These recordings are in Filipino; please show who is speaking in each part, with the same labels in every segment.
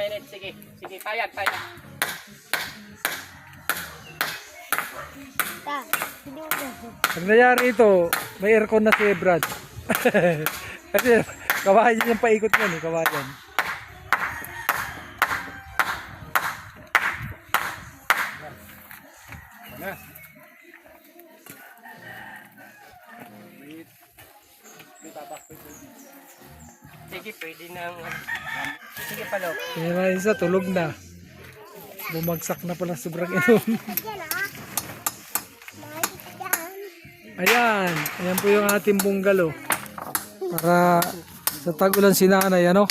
Speaker 1: mainit. Sige, sige, payag, payag.
Speaker 2: Pag nangyari ito, may aircon na si Brad. Kasi kawayan yung paikot yan eh, kawayan.
Speaker 1: Sige, pwede nang... Sige, palo.
Speaker 2: Kaya nga isa, tulog na. Bumagsak na pala sobrang inom. Ayan, ayan po yung ating bungalow. Para sa tag-ulan si nanay, ano?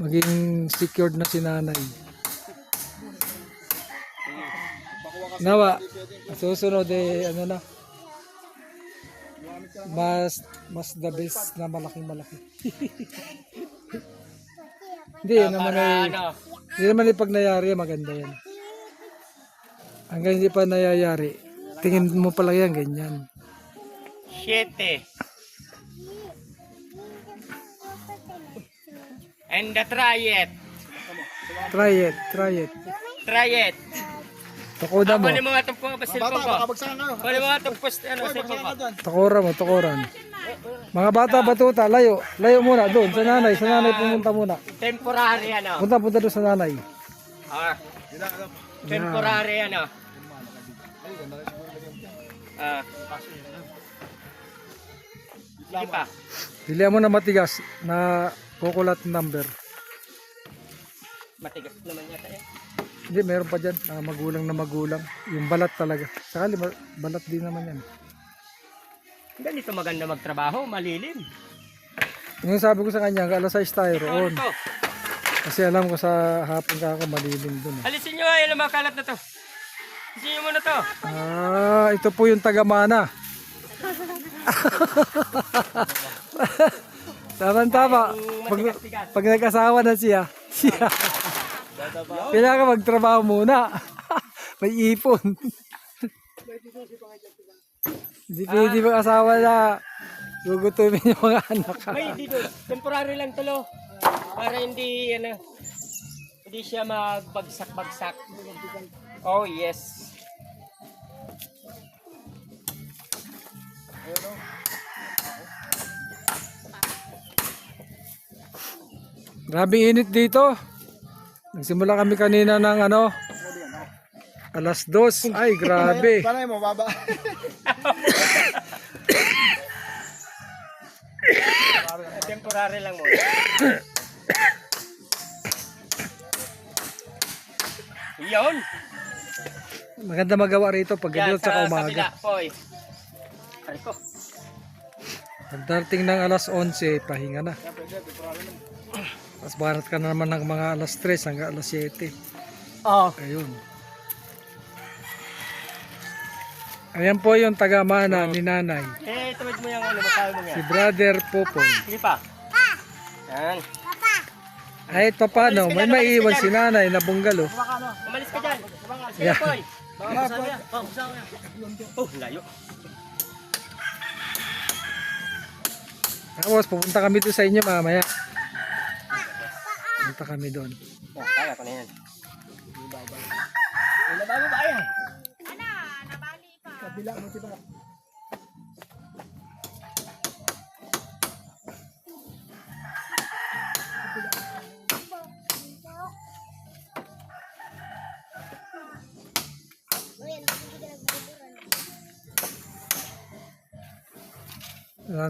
Speaker 2: Maging secured na si nanay. Nawa, susunod eh, ano na? Mas the best na malaki. Hindi, yun naman ay, hindi naman ay pag nangyari, maganda yan. Hanggang hindi pa nangyayari, tingin mo pala yan, ganyan.
Speaker 1: 7. And try it.
Speaker 2: Try it.
Speaker 1: Try it.
Speaker 2: Tukoda mo.
Speaker 1: Kunin mo nga itong cellphone ko. Kunin mo nga itong cellphone ko.
Speaker 2: Tukuran. Mga bata, batuta, layo. Layo muna doon, sa nanay pumunta muna.
Speaker 1: Temporary ano.
Speaker 2: Punta doon sa nanay.
Speaker 1: Ah. Temporary ano. Ah. Sige pa.
Speaker 2: Pilihan mo na matigas na kukulat number.
Speaker 1: Matigas naman yata eh.
Speaker 2: Hindi, meron pa dyan. Magulang. Yung balat talaga. Sakali, balat din naman yan.
Speaker 1: Ganito maganda magtrabaho, malilim.
Speaker 2: Yung sabi ko sa kanya, alas 6 tayo roon.
Speaker 1: Ito.
Speaker 2: Kasi alam ko sa hapon ka ako malilim dun.
Speaker 1: Alisin nyo nga yung makalat na to. Alisin nyo muna to.
Speaker 2: Ito po yung taga-mana. Tama. Pag nag-asawa na siya. Kailangan magtrabaho muna. May ipon. Hindi pwede mag-asawa na gugutumin yung mga anak.
Speaker 1: Ay, dito. Temporary lang tulo. Para hindi, hindi siya magbagsak-bagsak. Oh, yes.
Speaker 2: Grabing init dito. Nagsimula kami kanina ng alas 2. Ay, grabe.
Speaker 3: Panay mo, baba.
Speaker 1: Temporary lang mo. Iyon.
Speaker 2: Maganda magawa rito pag gabi at saka umaga.
Speaker 1: Kabila, poy. Ay ko.
Speaker 2: Pagdating ng alas 11, pahinga na. Tapos barat ka na naman ng mga alas 3 hanggang alas 7.
Speaker 1: Oh.
Speaker 2: Ayun. Ayan po yung taga-mana ni nanay.
Speaker 1: Tuwid mo yung makawin mo nga.
Speaker 2: Si Brother Popoy.
Speaker 1: Sige pa. Yan.
Speaker 2: Ay, ito paano? May maiiwan si nanay na bungalo.
Speaker 1: Umalis ka dyan. Sige,
Speaker 2: Yeah.
Speaker 1: poy. Oh, layo.
Speaker 2: Tapos pupunta kami doon sa inyo mamaya. Pupunta kami doon.
Speaker 1: Kaya ko na yan. Nabalo ba yan?
Speaker 3: Kabila mo, diba?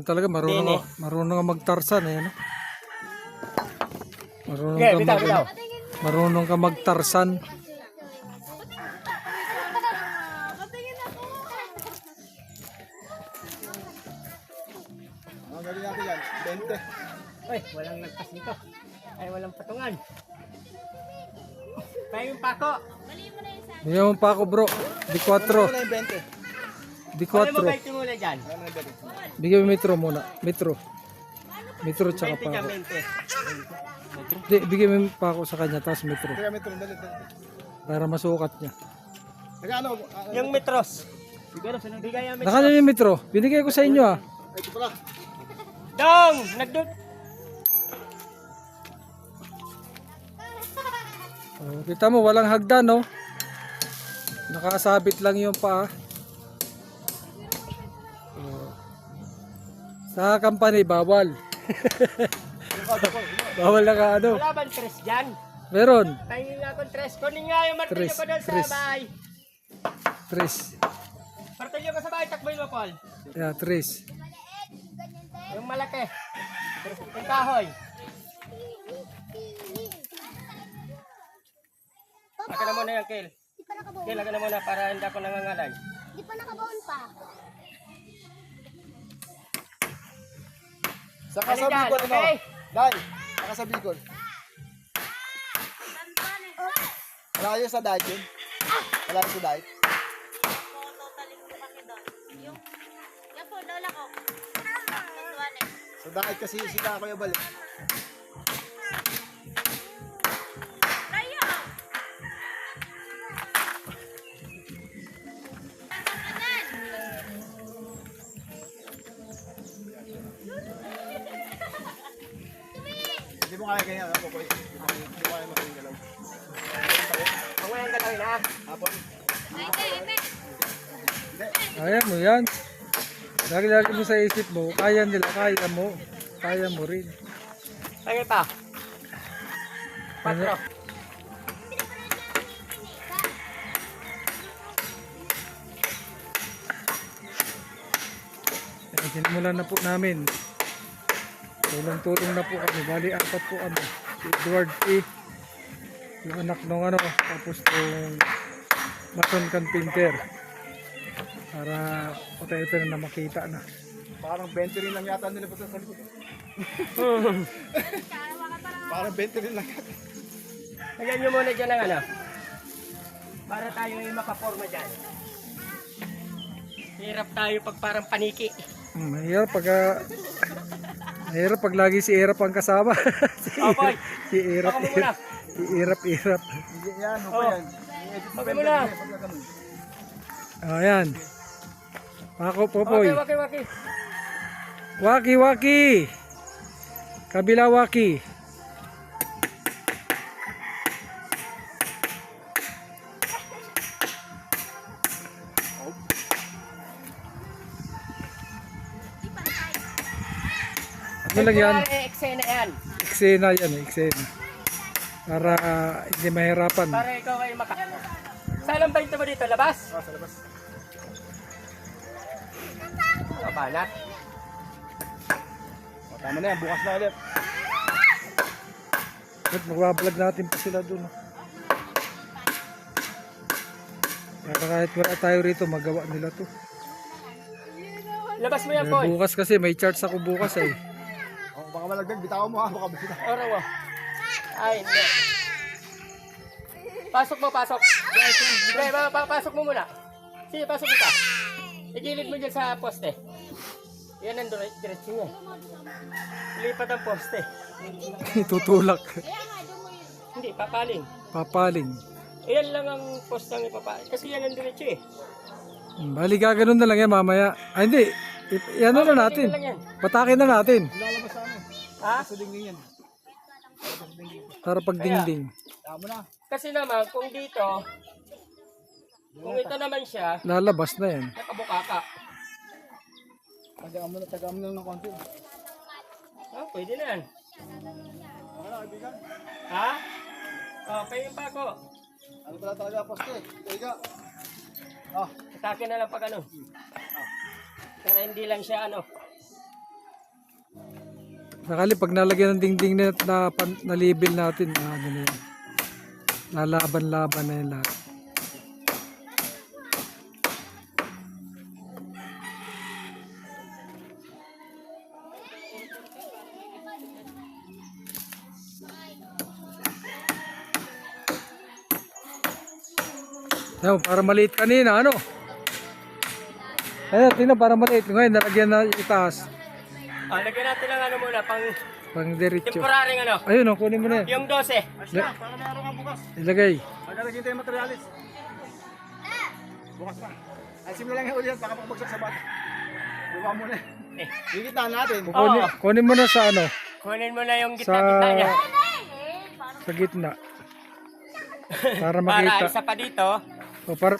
Speaker 2: Talaga marunong ka magtarsan eh, no? Marunong ka magtarsan.
Speaker 3: Ang galing natin yan, 20.
Speaker 1: Ay, walang nagpas nito. Ay, walang patungan. Kaya yung pako.
Speaker 2: Bigyan mo pa ako bro. Di 4.
Speaker 3: Ano yung 20?
Speaker 2: Di
Speaker 1: Ano mo
Speaker 2: 4.
Speaker 1: ba ito muna dyan?
Speaker 3: Ano yung 20?
Speaker 2: Bigyan mo metro muna. Metro tsaka
Speaker 1: 20
Speaker 2: pa
Speaker 1: ka,
Speaker 2: ako.
Speaker 1: 20.
Speaker 2: Di, bigyan mo pa ako sa kanya tapos metro.
Speaker 3: Kaya metro, dali.
Speaker 2: Para masukat niya.
Speaker 3: Ano?
Speaker 1: Yung metros. Bigay yung metros.
Speaker 2: Nakano yung metro? Binigay ko sa inyo ah.
Speaker 3: Ito pala.
Speaker 1: Dong! Nagdut!
Speaker 2: Oh, kita mo, walang hagdan, no? Nakasabit lang yung paa. Oh. Sa company, bawal. Bawal na ka, ano?
Speaker 1: Wala bang tres dyan?
Speaker 2: Meron.
Speaker 1: Tingin nga akong tres. Kunin nga yung martilyo ko doon sa bahay.
Speaker 2: Tres.
Speaker 1: Martilyo ko sa bahay, takboy mo, Paul.
Speaker 2: Yeah, tres.
Speaker 1: Yung malaki. Yung kahoy. Laka na muna yan, Kel.
Speaker 4: Di pa nakabaon.
Speaker 1: Kel, laka na muna para hindi ako nangangalay.
Speaker 4: Di pa nakabaon pa.
Speaker 3: Sa
Speaker 1: Ano dyan?
Speaker 3: kasabikol, ano?
Speaker 1: Okay.
Speaker 3: Dai, sa kasabikol. Malayo sa diet yun? Malayo sa diet?
Speaker 4: Yan po, lola ko.
Speaker 3: Sa diet kasi sila ako yung balik.
Speaker 4: Raya!
Speaker 3: Hindi mo kaya ganyan, ano, Popoy? Hindi mo kaya makaling galaw.
Speaker 1: Ang walang galawin, ha?
Speaker 3: Hapon.
Speaker 2: Kaya mo yan. Lagi-lagi mo sa isip mo, kaya nila, kaya mo. Kaya mo rin.
Speaker 1: Lagi pa. Patro.
Speaker 2: Sinimulan na po namin. Tulong-tulong na po kami. Bali, apat po kami. Si Edward E. Yung anak nung ano. Tapos yung mason kan painter. Para ito na makita na.
Speaker 3: Parang 20 rin lang yata nila sa likod. Parang 20 rin lang yata.
Speaker 1: Lagyan nyo muna dyan ang ano. Para tayo yung makaporma dyan. Hirap tayo pag parang paniki.
Speaker 2: Mahirap pag lagi si Erap ang kasama.
Speaker 1: Okay.
Speaker 2: Si Erap.
Speaker 1: Baka mo muna.
Speaker 2: Si Erap.
Speaker 3: Yan, ano
Speaker 1: Oh.
Speaker 3: yan?
Speaker 1: Okay mo na.
Speaker 2: Ayan. Ako Popoy.
Speaker 1: Okay.
Speaker 2: Waki. Kabila waki. Ano lang yan?
Speaker 1: Eksena yan.
Speaker 2: Eksena yan, eksena. Para hindi mahirapan.
Speaker 1: Para ikaw ay maka... Saan ba ito mo dito? Labas?
Speaker 3: Ah, sa labas.
Speaker 1: Kabanat.
Speaker 3: O, tama na yan, bukas na ulit.
Speaker 2: At magbabalag natin pa sila dun. Para kahit wala tayo rito, magawa nila to.
Speaker 1: Labas mo yan, boy.
Speaker 2: Bukas kasi, may charts ako bukas eh.
Speaker 3: O, baka malagdag, bitawan mo ha, baka bita.
Speaker 1: Oraw ah. Ay, hindi. Pasok mo. Hindi, pasok mo muna. Sige, pasok mo ka. Igilid mo dyan sa poste. Yan ang diretso niya. Lipat ang poste.
Speaker 2: Tutulak.
Speaker 1: Hindi, papaling.
Speaker 2: Papaling.
Speaker 1: Yan lang ang poste ang ipapaling. Kasi yan ang diretso eh.
Speaker 2: Bali ganoon na lang yan mamaya. Ay hindi. Yan na natin.
Speaker 1: Lang yan.
Speaker 2: Patakin na natin.
Speaker 3: Lalabas sa ano?
Speaker 1: Ha?
Speaker 3: Sa dingding yan.
Speaker 2: Para pagdingding.
Speaker 3: Tama na.
Speaker 1: Kasi naman, kung dito, kung ito naman siya,
Speaker 2: Lalabas na yan.
Speaker 1: nakabuka ka.
Speaker 3: Tagaan mo lang ng konti.
Speaker 1: Ah, pwede na yan.
Speaker 3: Okay na, kaibigan.
Speaker 1: Ha? Okay pa ako.
Speaker 3: Ano pala talaga, poste? Tiga. Ah,
Speaker 1: Atake na lang pag ano. Pero hindi lang siya ano.
Speaker 2: Sakali pag nalagyan ng dingding na label natin, ano na yan. Lalaban-laban na yan lahat. Yan, para maliit kanina, ano? Ayan, tingnan, para maliit. Ngayon, nalagyan na itaas.
Speaker 1: Lagyan natin lang ano muna, pang
Speaker 2: Pang diretso.
Speaker 1: temporaring ano.
Speaker 2: Ayun, kunin mo na yan.
Speaker 1: Yung 12.
Speaker 3: para meron nga bukas.
Speaker 2: Ilagay.
Speaker 3: Pagkalagyan tayo materialis. Bukas na. Ay, simula lang yan ulit, baka pagbagsak sa bata. Buka muna. Gigitaan natin.
Speaker 2: Kunin mo na sa ano?
Speaker 1: Kunin mo na yung
Speaker 2: Sa,
Speaker 1: gitna-gitna niya.
Speaker 2: sa gitna. Para
Speaker 1: Para
Speaker 2: makita.
Speaker 1: isa pa dito.
Speaker 2: O, para...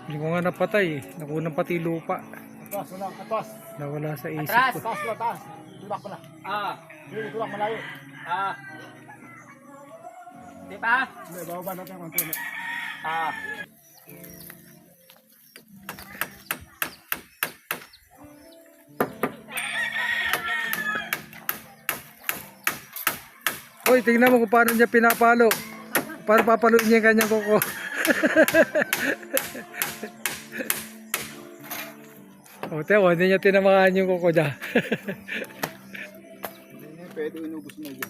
Speaker 2: Hindi ko nga napatay eh. Nakunang pati lupa.
Speaker 3: Atas, wala, atas.
Speaker 2: Nawala sa isip
Speaker 1: Atras.
Speaker 2: ko.
Speaker 3: Taas mo, taas. Tulak mo na.
Speaker 1: Ah.
Speaker 3: Hindi, tulak malayo.
Speaker 1: Ah. Di ba?
Speaker 3: Hindi, bababa natin konti na.
Speaker 1: Ah.
Speaker 2: Hoy, tingnan mo kung paano niya pinapalo. Para papaluin niya yung kanyang kuko. O, tewa, hindi niya tinamahan yung kuko niya.
Speaker 3: Hindi, pwede inubos mo yun.